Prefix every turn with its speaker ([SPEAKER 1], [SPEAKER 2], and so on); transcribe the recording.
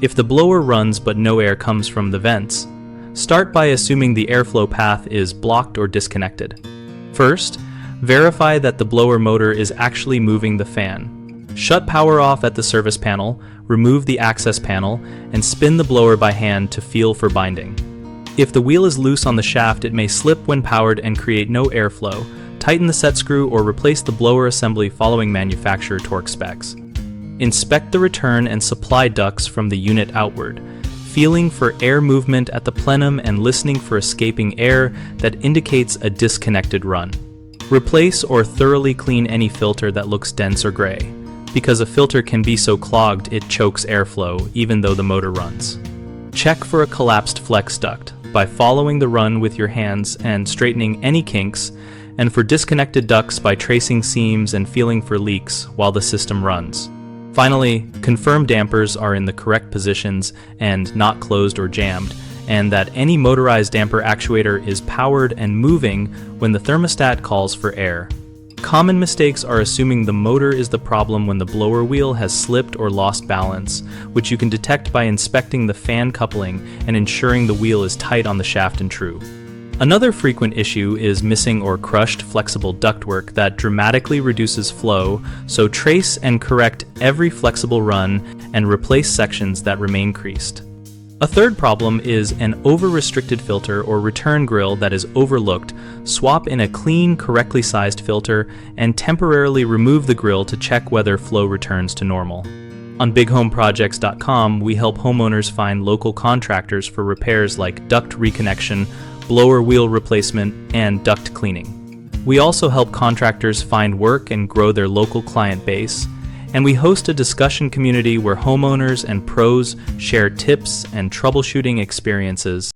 [SPEAKER 1] If the blower runs but no air comes from the vents, start by assuming the airflow path is blocked or disconnected. First, verify that the blower motor is actually moving the fan. Shut power off at the service panel, remove the access panel, and spin the blower by hand to feel for binding. If the wheel is loose on the shaft, it may slip when powered and create no airflow. Tighten the set screw or replace the blower assembly following manufacturer torque specs. Inspect the return and supply ducts from the unit outward, feeling for air movement at the plenum and listening for escaping air that indicates a disconnected run. Replace or thoroughly clean any filter that looks dense or gray, because a filter can be so clogged it chokes airflow even though the motor runs. Check for a collapsed flex duct by following the run with your hands and straightening any kinks, and for disconnected ducts by tracing seams and feeling for leaks while the system runs. Finally, confirm dampers are in the correct positions and not closed or jammed, and that any motorized damper actuator is powered and moving when the thermostat calls for air. Common mistakes are assuming the motor is the problem when the blower wheel has slipped or lost balance, which you can detect by inspecting the fan coupling and ensuring the wheel is tight on the shaft and true. Another frequent issue is missing or crushed flexible ductwork that dramatically reduces flow, so trace and correct every flexible run and replace sections that remain creased. A third problem is an over-restricted filter or return grill that is overlooked. Swap in a clean, correctly sized filter and temporarily remove the grill to check whether flow returns to normal. On bighomeprojects.com, we help homeowners find local contractors for repairs like duct reconnection, blower wheel replacement, and duct cleaning. We also help contractors find work and grow their local client base, and we host a discussion community where homeowners and pros share tips and troubleshooting experiences.